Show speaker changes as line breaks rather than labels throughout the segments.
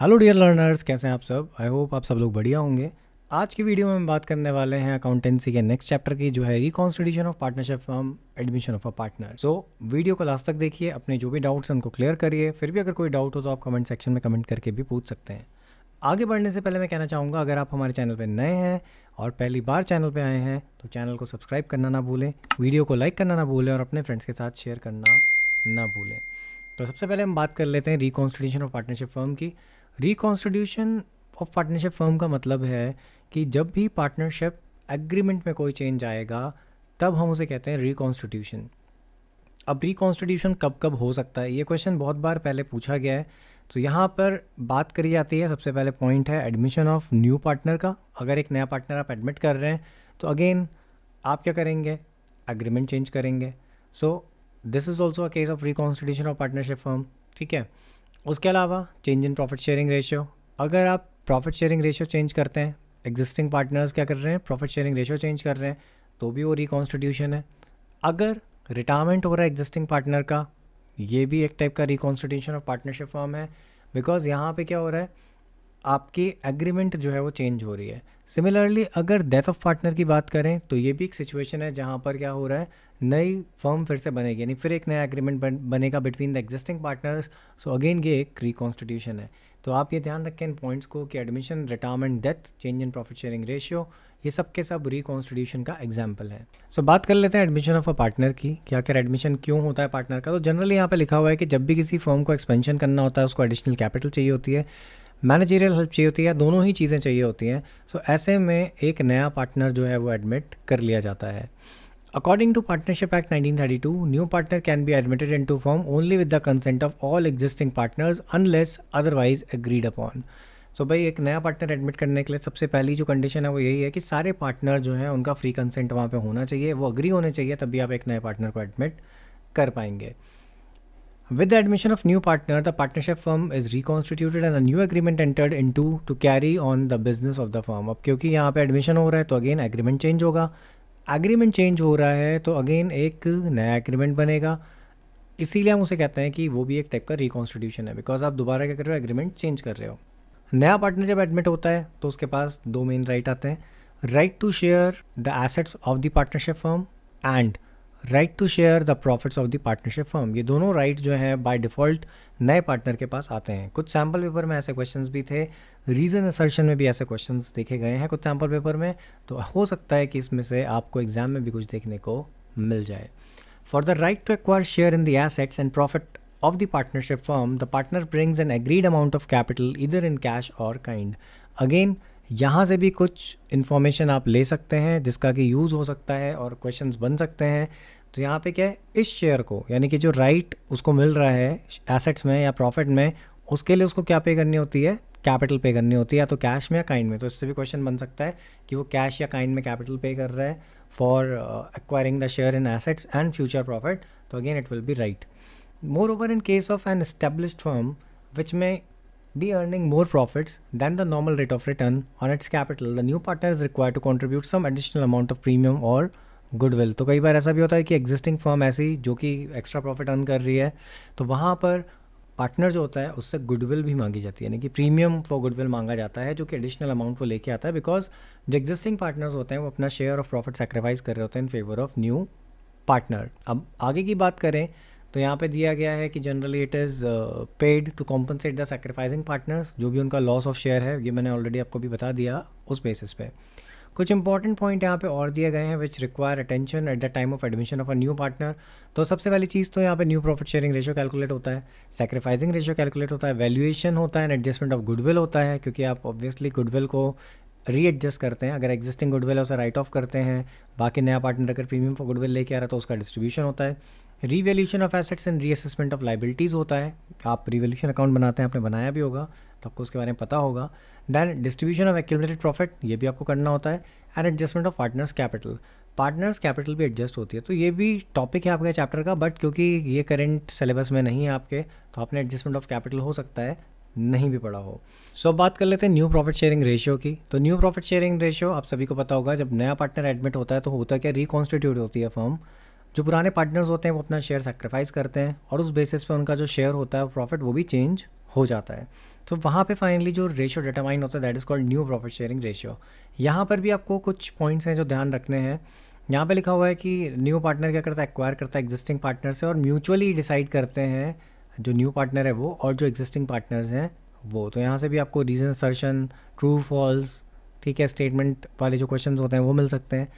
Hello dear learners, कैसे हैं आप सब। आई होप आप सब लोग बढ़िया होंगे। आज की वीडियो में हम बात करने वाले हैं अकाउंटेंसी के नेक्स्ट चैप्टर की, जो है reconstitution of partnership firm, admission of a partner. So video को लास्ट तक देखिए, अपने जो भी डाउट्स हैं उनको क्लियर करिए। फिर भी अगर कोई डाउट हो तो आप कमेंट सेक्शन में कमेंट करके भी पूछ सकते हैं। आगे बढ़ने से पहले मैं कहना चाहूँगा, अगर आप हमारे चैनल पर नए हैं और पहली बार चैनल पर आए हैं तो चैनल को सब्सक्राइब करना ना भूलें, वीडियो को लाइक करना ना भूलें और अपने फ्रेंड्स के साथ शेयर करना ना भूलें। तो सबसे पहले हम बात कर लेते हैं रिकॉन्स्टिट्यूशन ऑफ पार्टनरशिप फर्म की। रिकॉन्स्टिट्यूशन ऑफ पार्टनरशिप फर्म का मतलब है कि जब भी पार्टनरशिप एग्रीमेंट में कोई चेंज आएगा तब हम उसे कहते हैं रिकॉन्स्टिट्यूशन। अब रिकॉन्स्टिट्यूशन कब कब हो सकता है, ये क्वेश्चन बहुत बार पहले पूछा गया है। तो यहाँ पर बात करी जाती है, सबसे पहले पॉइंट है एडमिशन ऑफ न्यू पार्टनर का। अगर एक नया पार्टनर आप एडमिट कर रहे हैं तो अगेन आप क्या करेंगे, एग्रीमेंट चेंज करेंगे। So this is also a case of reconstitution of partnership firm, ठीक है। उसके अलावा change in profit sharing ratio. अगर आप प्रॉफिट शेयरिंग रेशियो चेंज करते हैं, एग्जिस्टिंग पार्टनर्स क्या कर रहे हैं, प्रॉफिट शेयरिंग रेशियो चेंज कर रहे हैं, तो भी वो रिकॉन्स्टिट्यूशन है। अगर रिटायरमेंट हो रहा है एग्जिस्टिंग पार्टनर का, ये भी एक टाइप का रिकॉन्स्टिट्यूशन ऑफ पार्टनरशिप फर्म है। बिकॉज यहाँ पे क्या हो रहा है, आपकी एग्रीमेंट जो है वो चेंज हो रही है। सिमिलरली अगर डेथ ऑफ पार्टनर की बात करें तो ये भी एक सिचुएशन है जहाँ पर क्या हो रहा है, नई फर्म फिर से बनेगी, यानी फिर एक नया एग्रीमेंट बनेगा between the existing partners. So again ये एक रिकॉन्स्टिट्यूशन है। तो आप ये ध्यान रखें इन पॉइंट्स को कि admission, retirement, death, change in profit sharing ratio, ये सब के सब रिकॉन्स्टिट्यूशन का एग्जाम्पल है। सो बात कर लेते हैं एडमिशन ऑफ अ पार्टनर की, कि आखिर एडमिशन क्यों होता है पार्टनर का। तो जनरली यहाँ पे लिखा हुआ है कि जब भी किसी फर्म को एक्सपेंशन करना होता है, उसको एडिशनल कैपिटल चाहिए होती है, मैनेजरियल हेल्प चाहिए होती है, दोनों ही चीज़ें चाहिए होती हैं। सो ऐसे में एक नया पार्टनर जो है वो एडमिट कर लिया जाता है। According to partnership act 1932, new partner can be admitted into firm only with the consent of all existing partners unless otherwise agreed upon. So भाई एक नया पार्टनर एडमिट करने के लिए सबसे पहली जो कंडीशन है वो यही है कि सारे पार्टनर जो हैं उनका फ्री कंसेंट वहाँ पे होना चाहिए, वो अग्री होने चाहिए, तभी आप एक नए पार्टनर को एडमिट कर पाएंगे। With the admission of new partner, the partnership firm is reconstituted and a new agreement entered into to carry on the business of the firm। अब क्योंकि यहाँ पे एडमिशन हो रहा है तो अगेन एग्रीमेंट चेंज होगा, एग्रीमेंट चेंज हो रहा है तो अगेन एक नया एग्रीमेंट बनेगा। इसीलिए हम उसे कहते हैं कि वो भी एक टाइप का रिकॉन्स्टिट्यूशन है, बिकॉज आप दोबारा क्या कर रहे हो, एग्रीमेंट चेंज कर रहे हो। नया पार्टनर जब एडमिट होता है तो उसके पास दो मेन राइट आते हैं, right to share the assets of the partnership firm and right to share the profits of the partnership firm. ये दोनों राइट जो हैं बाय डिफ़ॉल्ट नए पार्टनर के पास आते हैं। कुछ सैम्पल पेपर में ऐसे क्वेश्चंस भी थे, रीज़न असर्शन में भी ऐसे क्वेश्चंस देखे गए हैं कुछ सैम्पल पेपर में, तो हो सकता है कि इसमें से आपको एग्जाम में भी कुछ देखने को मिल जाए। For the right to acquire share in the assets and profit of the partnership firm, the partner brings an agreed amount of capital either in cash or kind। Again यहाँ से भी कुछ इन्फॉर्मेशन आप ले सकते हैं जिसका कि यूज़ हो सकता है और क्वेश्चंस बन सकते हैं। तो यहाँ पे क्या है, इस शेयर को यानी कि जो राइट उसको मिल रहा है एसेट्स में या प्रॉफिट में, उसके लिए उसको क्या पे करनी होती है, कैपिटल पे करनी होती है, या तो कैश में या काइंड में। तो इससे भी क्वेश्चन बन सकता है कि वो कैश या काइंड में कैपिटल पे कर रहा है for acquiring the share in assets and future profit, तो again it will be right. Moreover, in case of an established firm which may be earning more profits than the normal rate of return on its capital, the new partner is required to contribute some additional amount of premium or goodwill। तो कई बार ऐसा भी होता है कि existing firm ऐसी जो कि एक्स्ट्रा प्रॉफिट अर्न कर रही है, तो वहाँ पर पार्टनर जो होता है उससे गुडविल भी मांगी जाती है, यानी कि प्रीमियम फॉर गुडविल मांगा जाता है, जो कि एडिशनल अमाउंट वो लेके आता है। बिकॉज जो एग्जिस्टिंग पार्टनर्स होते हैं वो अपना शेयर ऑफ प्रॉफिट सेक्रीफाइस कर रहे होते हैं इन फेवर ऑफ न्यू पार्टनर। अब आगे की बात करें तो यहाँ पे दिया गया है कि generally it is paid to compensate the sacrificing partners, जो भी उनका लॉस ऑफ शेयर है, ये मैंने ऑलरेडी आपको भी बता दिया उस बेसिस पे। कुछ इंपॉर्टेंट पॉइंट यहाँ पे और दिए गए हैं which require attention at the time of admission of a new partner. तो सबसे पहली चीज़ तो यहाँ पे new profit sharing ratio calculate होता है, सैक्रिफाइसिंग रेशियो कैलकुलेट होता है, वैल्यूएशन होता है एंड एडजस्टमेंट ऑफ गुडविल होता है, क्योंकि आप ऑब्वियसली गुडविल को रीएडजस्ट करते हैं। अगर एग्जिस्टिंग गुडविल है उसे राइट ऑफ करते हैं, बाकी नया पार्टनर अगर प्रीमियम फॉर गुडविल लेके आ रहा है तो उसका डिस्ट्रीब्यूशन होता है। Revaluation of assets and reassessment of liabilities होता है। आप रिवैल्यूएशन अकाउंट बनाते हैं, आपने बनाया भी होगा तो आपको उसके बारे में पता होगा। Then distribution of accumulated profit, ये भी आपको करना होता है, and adjustment of partners capital, partners capital भी एडजस्ट होती है। तो ये भी टॉपिक है आपके चैप्टर का, बट क्योंकि ये करेंट सिलेबस में नहीं है आपके, तो आपने एडजस्टमेंट ऑफ कैपिटल हो सकता है नहीं भी पढ़ा हो। सो अब बात कर लेते हैं न्यू प्रॉफिट शेयरिंग रेशियो की। तो न्यू प्रॉफिट शेयरिंग रेशियो आप सभी को पता होगा, जब नया पार्टनर एडमिट होता है तो होता क्या, रिकॉन्स्टिट्यूट होती है फर्म। जो पुराने पार्टनर्स होते हैं वो अपना शेयर सेक्रीफाइस करते हैं और उस बेसिस पे उनका जो शेयर होता है प्रॉफिट वो भी चेंज हो जाता है। तो वहाँ पे फाइनली जो रेशियो डिटरमाइन होता है that is called new profit sharing ratio. यहाँ पर भी आपको कुछ पॉइंट्स हैं जो ध्यान रखने हैं। यहाँ पे लिखा हुआ है कि न्यू पार्टनर क्या करता है, एक्वायर करता है एग्जिस्टिंग पार्टनर से और म्यूचुअली डिसाइड करते हैं जो न्यू पार्टनर है वो और जो एग्जिस्टिंग पार्टनर्स हैं वो। तो यहाँ से भी आपको रीजन असर्शन, ट्रू फॉल्स, ठीक है, स्टेटमेंट वाले जो क्वेश्चंस होते हैं वो मिल सकते हैं।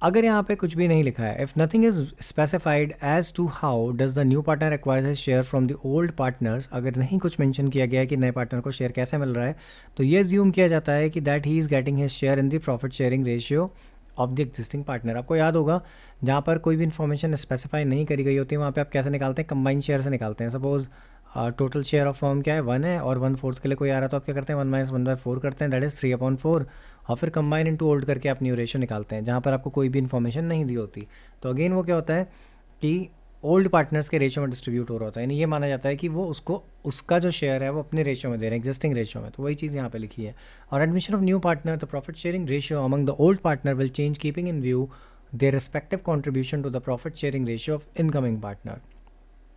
अगर यहाँ पे कुछ भी नहीं लिखा है, if nothing is specified as to how does the new partner acquires his share from the old partners, अगर नहीं कुछ मेंशन किया गया है कि नए पार्टनर को शेयर कैसे मिल रहा है, तो ये ज्यूम किया जाता है कि that he is getting his share in the profit sharing ratio of the existing partner. आपको याद होगा जहाँ पर कोई भी इन्फॉर्मेशन स्पेसिफाई नहीं करी गई होती है वहाँ पे आप कैसे निकालते हैं, कंबाइंड शेयर से निकालते हैं। Suppose total share of firm क्या है 1 है और 1/4 के लिए कोई आ रहा है तो आप क्या करते हैं 1 - 1/4 करते हैं, दैट इज़ 3/4 और फिर कंबाइन इनटू ओल्ड करके आप न्यू रेशियो निकालते हैं जहाँ पर आपको कोई भी इन्फॉर्मेशन नहीं दी होती। तो अगेन वो क्या होता है कि ओल्ड पार्टनर्स के रेशियो में डिस्ट्रीब्यूट हो रहा होता है, यानी ये माना जाता है कि वो उसको उसका जो शेयर है वो अपने रेशियो में दे रहे हैं, एग्जिस्टिंग रेशियो में। तो वही चीज़ यहाँ पे लिखी है। और admission of new partner, the profit sharing ratio among the old partner will change keeping in view their respective contribution to the profit sharing ratio of incoming partner.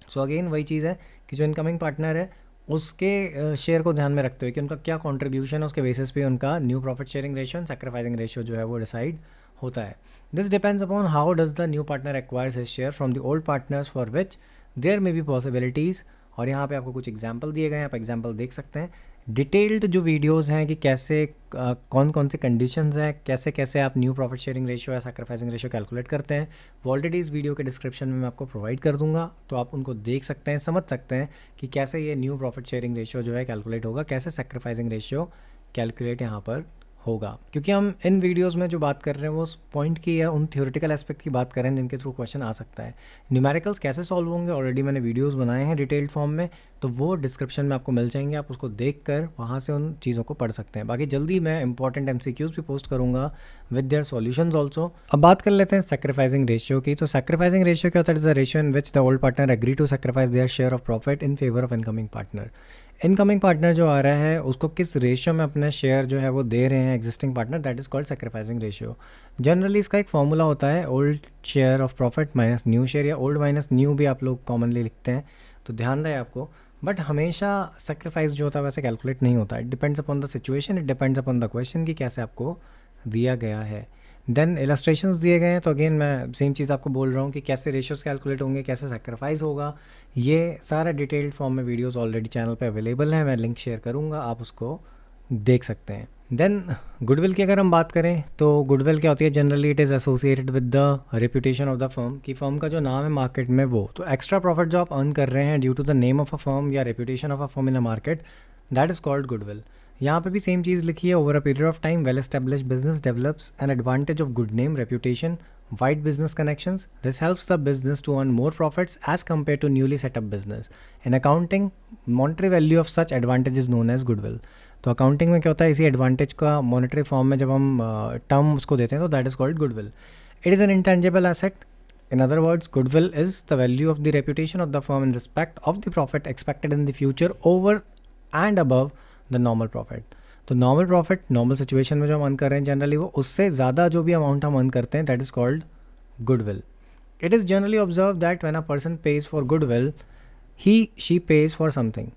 So again वही चीज़ है कि जो इनकमिंग पार्टनर है उसके share को ध्यान में रखते हुए कि उनका क्या कंट्रीब्यूशन है, उसके बेसिस पे उनका new profit sharing ratio and sacrificing ratio जो है वो डिसाइड होता है। This depends upon how does the new partner acquires his share from the old partners for which there may be possibilities. और यहाँ पे आपको कुछ एग्जाम्पल दिए गए हैं, आप एग्जाम्पल देख सकते हैं। डिटेल्ड जो वीडियोज़ हैं कि कैसे कौन कौन से कंडीशंस हैं, कैसे कैसे आप न्यू प्रॉफिट शेयरिंग रेशियो या सैक्रिफाइसिंग रेशियो कैलकुलेट करते हैं, वो ऑलरेडी इस वीडियो के डिस्क्रिप्शन में मैं आपको प्रोवाइड कर दूंगा। तो आप उनको देख सकते हैं, समझ सकते हैं कि कैसे ये न्यू प्रॉफिट शेयरिंग रेशियो जो है कैलकुलेट होगा, कैसे सैक्रिफाइसिंग रेशियो कैलकुलेट यहाँ पर होगा। क्योंकि हम इन वीडियोस में जो बात कर रहे हैं वो उस पॉइंट की है, उन थ्योरेटिकल एस्पेक्ट की बात कर रहे हैं जिनके थ्रू क्वेश्चन आ सकता है। न्यूमेरिकल्स कैसे सॉल्व होंगे ऑलरेडी मैंने वीडियोस बनाए हैं डिटेल्ड फॉर्म में, तो वो डिस्क्रिप्शन में आपको मिल जाएंगे, आप उसको देखकर वहाँ से उन चीज़ों को पढ़ सकते हैं। बाकी जल्दी मैं इंपॉर्टेंट MCQs भी पोस्ट करूँगा विद देयर सॉल्यूशंस ऑल्सो। अब बात कर लेते हैं सैक्रिफाइसिंग रेशियो की। तो सैक्रिफाइसिंग रेशियो क्या होता है, is the ratio in which the old partner agree to sacrifice their share of profit in favour of incoming partner. Incoming partner जो आ रहा है उसको किस रेशियो में अपना शेयर जो है वो दे रहे हैं existing partner, that is called sacrificing ratio. Generally इसका एक फॉर्मूला होता है old share of profit minus new share, या ओल्ड माइनस न्यू भी आप लोग कॉमनली लिखते हैं, तो ध्यान रहे आपको। बट हमेशा सेक्रीफाइस जो होता है वैसे कैलकुलेट नहीं होता, it depends upon the situation, it depends upon the question कि कैसे आपको दिया गया है। देन इलस्ट्रेशंस दिए गए हैं, तो अगेन मैं सेम चीज़ आपको बोल रहा हूँ कि कैसे रेशियोज कैलकुलेट होंगे, कैसे सेक्रीफाइस होगा, ये सारा डिटेल्ड फॉर्म में वीडियोस ऑलरेडी चैनल पे अवेलेबल हैं, मैं लिंक शेयर करूँगा, आप उसको देख सकते हैं। देन गुडविल की अगर हम बात करें तो गुडविल क्या होती है, generally it is associated with the reputation of the firm, कि फर्म का जो नाम है मार्केट में वो, तो एक्स्ट्रा प्रॉफिट जो आप अर्न कर रहे हैं due to the name of a firm या reputation of a firm in a market, that is called goodwill. यहाँ पे भी सेम चीज़ लिखी है, over a period of time well establish business develops an advantage of good name, reputation, wide business connections. This helps the business to earn more profits as compared to newly set up business. In accounting, monetary value of such advantage is known as goodwill. तो accounting में क्या होता है, इसी advantage का monetary form में जब हम टर्म उसको देते हैं तो that is called goodwill. It is an intangible asset, in other words goodwill is the value of the reputation of the firm in respect of the profit expected in the future over and above the normal profit. तो normal profit normal situation में जो हम earn कर रहे हैं generally वो उससे ज़्यादा जो भी अमाउंट हम अर्न करते हैं that is called goodwill. It is generally observed that when a person pays for goodwill, she pays for something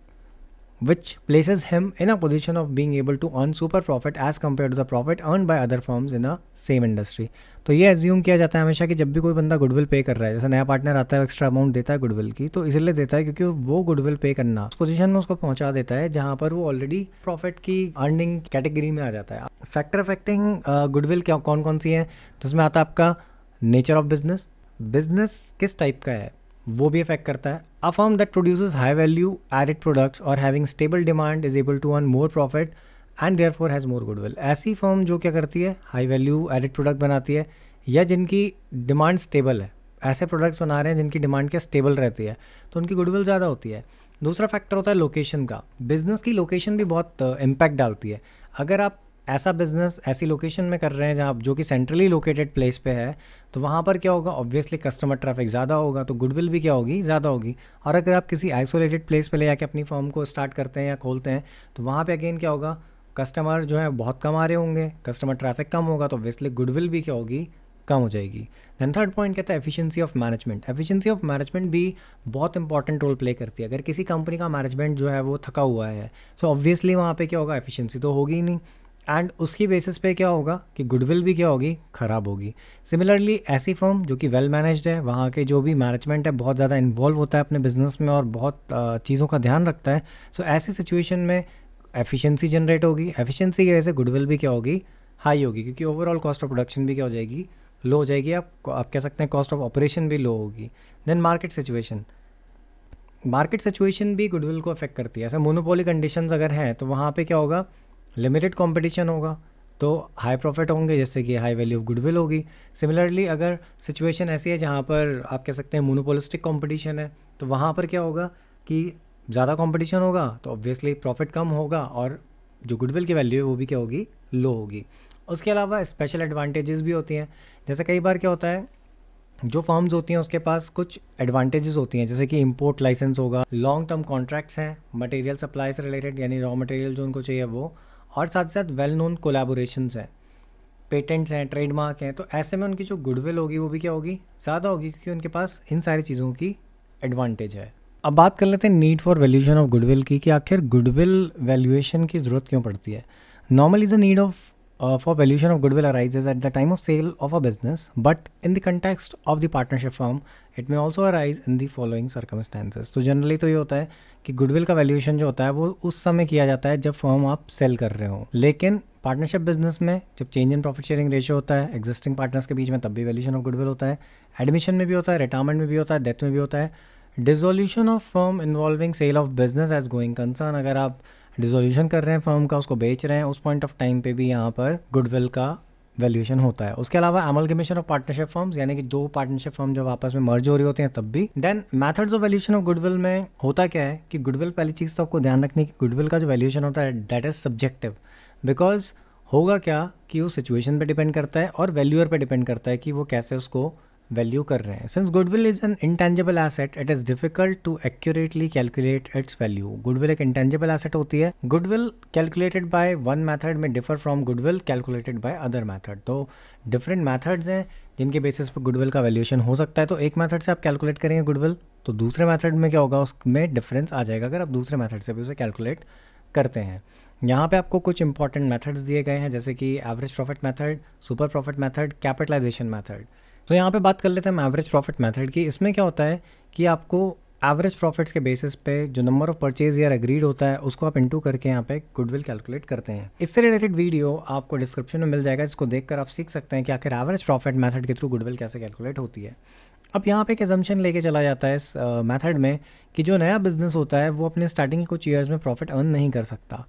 which places him in a position of being able to earn super profit as compared to the profit earned by other firms in a same industry. तो ये assume किया जाता है हमेशा कि जब भी कोई बंदा गुडविल पे कर रहा है, जैसे नया पार्टनर आता है एक्स्ट्रा अमाउंट देता है गुडविल की, तो इसलिए देता है क्योंकि वो गुडविल पे करना उस पोजीशन में उसको पहुंचा देता है जहां पर वो ऑलरेडी प्रॉफिट की अर्निंग कैटेगरी में आ जाता है। फैक्टर अफेक्टिंग गुडविल क्या कौन कौन सी है, तो उसमें आता है आपका नेचर ऑफ बिजनेस, बिजनेस किस टाइप का है वो भी इफेक्ट करता है। A firm that produces high value added products और having stable demand is able to earn more profit and therefore has more goodwill. ऐसी फर्म जो क्या करती है, हाई वैल्यू एडेड प्रोडक्ट बनाती है या जिनकी डिमांड स्टेबल है, ऐसे प्रोडक्ट्स बना रहे हैं जिनकी डिमांड क्या स्टेबल रहती है, तो उनकी गुडविल ज़्यादा होती है। दूसरा फैक्टर होता है लोकेशन का, बिजनेस की लोकेशन भी बहुत इम्पैक्ट डालती है। अगर आप ऐसा बिजनेस ऐसी लोकेशन में कर रहे हैं जहाँ जो कि सेंट्रली लोकेटेड प्लेस पे है, तो वहाँ पर क्या होगा, ऑब्वियसली कस्टमर ट्रैफिक ज़्यादा होगा, तो गुडविल भी क्या होगी, ज़्यादा होगी। और अगर आप किसी आइसोलेटेड प्लेस पे ले जाके अपनी फर्म को स्टार्ट करते हैं या खोलते हैं, तो वहाँ पे अगेन क्या होगा, कस्टमर जो है बहुत कम आ रहे होंगे, कस्टमर ट्रैफिक कम होगा, तो ऑब्वियसली गुडविल भी क्या होगी, कम हो जाएगी। देन थर्ड पॉइंट कहता है efficiency of management. Efficiency of management भी बहुत इंपॉर्टेंट रोल प्ले करती है। अगर किसी कंपनी का मैनेजमेंट जो है वो थका हुआ है, सो ऑब्वियसली वहाँ पे क्या होगा, एफिशिएंसी तो होगी ही नहीं, एंड उसकी बेसिस पे क्या होगा कि गुडविल भी क्या होगी, ख़राब होगी। सिमिलरली ऐसी फर्म जो कि वेल मैनेज्ड है, वहाँ के जो भी मैनेजमेंट है बहुत ज़्यादा इन्वॉल्व होता है अपने बिजनेस में और बहुत चीज़ों का ध्यान रखता है, सो ऐसी सिचुएशन में एफिशिएंसी जनरेट होगी। एफिशिएंसी की वजह से गुडविल भी क्या होगी, हाई होगी, क्योंकि ओवरऑल कॉस्ट ऑफ प्रोडक्शन भी क्या हो जाएगी, लो हो जाएगी। आप कह सकते हैं कॉस्ट ऑफ ऑपरेशन भी लो होगी। Then market situation, market situation भी गुडविल को अफेक्ट करती है। ऐसे मोनोपोली कंडीशंस अगर हैं तो वहाँ पे क्या होगा, लिमिटेड कंपटीशन होगा तो हाई प्रॉफिट होंगे, जैसे कि हाई वैल्यू ऑफ गुडविल होगी। सिमिलरली अगर सिचुएशन ऐसी है जहाँ पर आप कह सकते हैं मोनोपोलिस्टिक कंपटीशन है, तो वहाँ पर क्या होगा कि ज़्यादा कंपटीशन होगा तो ऑब्वियसली प्रॉफिट कम होगा और जो गुडविल की वैल्यू है वो भी क्या होगी, लो होगी। उसके अलावा स्पेशल एडवांटेजेस भी होती हैं। जैसे कई बार क्या होता है, जो फर्म्स होती हैं उसके पास कुछ एडवांटेजेस होती हैं, जैसे कि इंपोर्ट लाइसेंस होगा, लॉन्ग टर्म कॉन्ट्रैक्ट्स हैं, मटेरियल सप्लाई से रिलेटेड यानी रॉ मटेरियल जो उनको चाहिए वो, और साथ साथ वेल नोन कोलैबोरेशंस हैं, पेटेंट्स हैं, ट्रेडमार्क हैं। तो ऐसे में उनकी जो गुडविल होगी वो भी क्या होगी, ज़्यादा होगी, क्योंकि उनके पास इन सारी चीज़ों की एडवांटेज है। अब बात कर लेते हैं need for valuation of goodwill की, कि आखिर गुडविल वैल्यूएशन की ज़रूरत क्यों पड़ती है। Normally the need of for valuation of goodwill arises at the time of sale of a business, but in the context of the partnership firm it may also arise in the following circumstances। तो generally तो ये होता है कि goodwill का valuation जो होता है वो उस समय किया जाता है जब फर्म आप सेल कर रहे हो, लेकिन पार्टनरशिप बिजनेस में जब change in profit sharing ratio होता है एग्जिस्टिंग पार्टनर्स के बीच में, तब भी वैल्यूएशन ऑफ गुडविल होता है। एडमिशन में भी होता है, रिटायरमेंट में भी होता है, डेथ में भी होता है। Dissolution of firm involving sale of business as going concern, अगर आप डिसोल्यूशन कर रहे हैं फर्म का, उसको बेच रहे हैं, उस पॉइंट ऑफ टाइम पे भी यहाँ पर गुडविल का वैल्यूएशन होता है। उसके अलावा अमलगमेशन ऑफ पार्टनरशिप फर्म्स, यानी कि दो पार्टनरशिप फर्म जब आपस में मर्ज हो रही होती हैं तब भी। Then methods of valuation of goodwill में होता क्या है कि गुडविल, पहली चीज़ तो आपको ध्यान रखनी कि गुडविल का जो वैल्यूएशन होता है दैट इज सब्जेक्टिव, बिकॉज होगा क्या कि वो सिचुएशन पे डिपेंड करता है और वैल्यूअर पे डिपेंड करता है कि वो कैसे उसको वैल्यू कर रहे हैं। Since goodwill is an intangible asset, it is difficult to accurately calculate its value. Goodwill एक इंटेंजिबल एसेट होती है। Goodwill calculated by one method में differ from goodwill calculated by other method. तो डिफरेंट मेथड्स हैं जिनके basis पर goodwill का valuation हो सकता है। तो एक मेथड से आप कैलकुलेट करेंगे गुडविल, तो दूसरे मेथड में क्या होगा, उसमें डिफरेंस आ जाएगा अगर आप दूसरे मेथड से भी उसे कैलकुलेट करते हैं। यहाँ पे आपको कुछ इंपॉर्टेंट मेथड्स दिए गए हैं, जैसे कि average profit method, super profit method, capitalisation method. तो यहाँ पे बात कर लेते हैं हम एवरेज प्रॉफिट मेथड की। इसमें क्या होता है कि आपको एवरेज प्रॉफिट्स के बेसिस पे जो number of purchase year agreed होता है उसको आप इंटू करके यहाँ पे गुडविल कैलकुलेट करते हैं। इससे रिलेटेड वीडियो आपको डिस्क्रिप्शन में मिल जाएगा, जिसको देखकर आप सीख सकते हैं कि आखिर एवरेज प्रॉफिट मेथड के थ्रू गुडविल कैसे कैलकुलेट होती है। अब यहाँ पे एक एजम्पशन लेके चला जाता है इस मेथड में कि जो नया बिजनेस होता है वो अपने स्टार्टिंग के कुछ ईयर्स में प्रॉफिट अर्न नहीं कर सकता।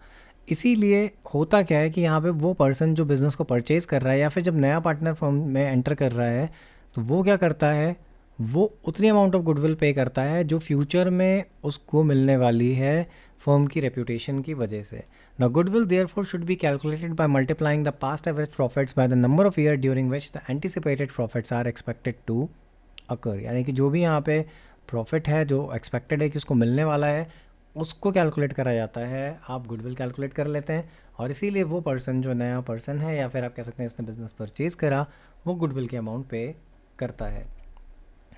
इसीलिए होता क्या है कि यहाँ पे वो पर्सन जो बिज़नेस को परचेज़ कर रहा है या फिर जब नया पार्टनर फर्म में एंटर कर रहा है तो वो क्या करता है, वो उतनी अमाउंट ऑफ गुडविल पे करता है जो फ्यूचर में उसको मिलने वाली है फर्म की रेपुटेशन की वजह से। The goodwill therefore should be calculated by multiplying the past average profits by the number of year during which the anticipated profits are expected to occur. यानी कि जो भी यहाँ पे प्रॉफिट है जो एक्सपेक्टेड है कि उसको मिलने वाला है उसको कैलकुलेट करा जाता है, आप गुडविल कैलकुलेट कर लेते हैं। और इसीलिए वो पर्सन जो नया पर्सन है या फिर आप कह सकते हैं इसने बिज़नेस परचेज़ करा, वो गुडविल के अमाउंट पे करता है।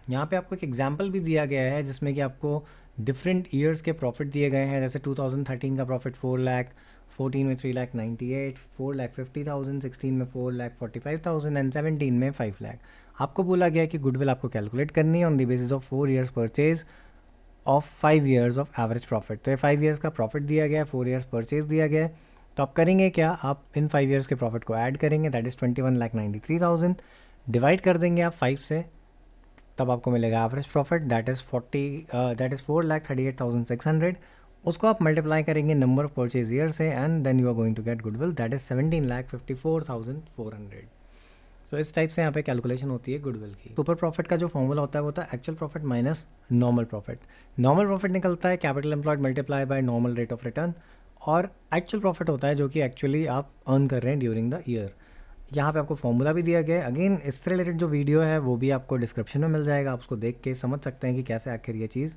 यहाँ पे आपको एक एग्जांपल भी दिया गया है जिसमें कि आपको डिफरेंट ईयर्स के प्रॉफिट दिए गए हैं, जैसे 2013 का प्रॉफिट 4 लाख, 14 में 3,98,000, 4,50,000, 16 में 4,45,000 एंड 17 में 5 लाख। आपको बोला गया कि गुडविल आपको कैलकुलेट करनी है on the basis of 4 years purchase of 5 years of average profit. तो ये 5 ईयर्स का प्रॉफिट दिया गया है, 4 ईयर्स परचेज दिया गया है। तो आप करेंगे क्या, आप इन 5 ईयर्स के प्रॉफिट को ऐड करेंगे, दैट इज़ 21,93,000, डिवाइड कर देंगे आप 5 से, तब आपको मिलेगा एवरेज प्रॉफिट दैट इज़ 4,38,600। उसको आप मल्टीप्लाई करेंगे नंबर ऑफ परचेज ईयर से and then you are going to get goodwill that is 17,54,400। So इस टाइप से यहाँ पे कैलकुलेशन होती है गुडविल की। सुपर प्रॉफिट का जो फॉर्मूला होता है वो होता है actual profit minus normal profit. Normal profit निकलता है capital employed multiply by normal rate of return, और एक्चुअल प्रॉफिट होता है जो कि एक्चुअली आप अर्न कर रहे हैं ड्यूरिंग द ईयर। यहाँ पे आपको फॉर्मूला भी दिया गया है। अगेन इससे रिलेटेड जो वीडियो है वो भी आपको डिस्क्रिप्शन में मिल जाएगा, आप उसको देख के समझ सकते हैं कि कैसे आखिर ये चीज़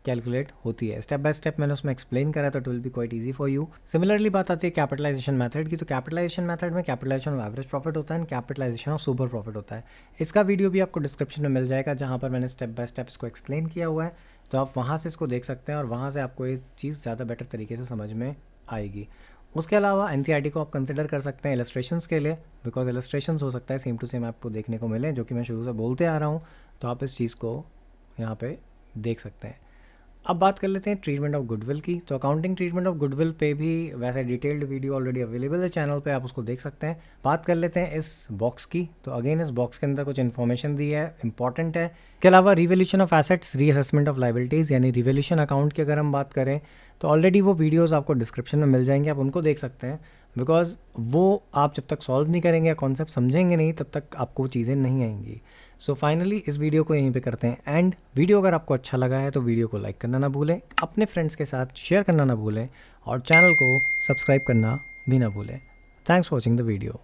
कैलकुलेट होती है। स्टेप बाय स्टेप मैंने उसमें एक्सप्लेन करा तो it will be quite easy for you. Similarly बात आती है कैपिटलाइजेशन मेथड की। तो कैपिटलाइजेशन मेथड में कैपिटलाइजेशन ऑफ एवरेज प्रॉफिट होता है and capitalisation of super profit होता है। इसका वीडियो भी आपको डिस्क्रिप्शन में मिल जाएगा जहाँ पर मैंने स्टेप बाय स्टेप इसको एक्सप्लेन किया हुआ है, तो आप वहाँ से इसको देख सकते हैं और वहाँ से आपको ये चीज़ ज़्यादा बेटर तरीके से समझ में आएगी। उसके अलावा एनसीईआरटी को आप कंसिडर कर सकते हैं इलस्ट्रेशंस के लिए, बिकॉज इलस्ट्रेशंस हो सकता है सेम टू सेम आपको देखने को मिले, जो कि मैं शुरू से बोलते आ रहा हूँ, तो आप इस चीज़ को यहाँ पे देख सकते हैं। अब बात कर लेते हैं ट्रीटमेंट ऑफ गुडविल की। तो अकाउंटिंग ट्रीटमेंट ऑफ गुडविल पे भी वैसे डिटेल्ड वीडियो ऑलरेडी अवेलेबल है चैनल पे, आप उसको देख सकते हैं। बात कर लेते हैं इस बॉक्स की। तो अगेन इस बॉक्स के अंदर कुछ इन्फॉर्मेशन दी है, इंपॉर्टेंट है। इसके अलावा revaluation of assets, reassessment of liabilities, यानी रिवैल्यूएशन अकाउंट की अगर हम बात करें तो ऑलरेडी वो वीडियोज़ आपको डिस्क्रिप्शन में मिल जाएंगे, आप उनको देख सकते हैं। बिकॉज वो आप जब तक सॉल्व नहीं करेंगे या कॉन्सेप्ट समझेंगे नहीं तब तक आपको वो चीज़ें नहीं आएंगी। सो फाइनली इस वीडियो को यहीं पे करते हैं एंड। वीडियो अगर आपको अच्छा लगा है तो वीडियो को लाइक करना ना भूलें, अपने फ्रेंड्स के साथ शेयर करना ना भूलें और चैनल को सब्सक्राइब करना भी ना भूलें। Thanks for watching the video.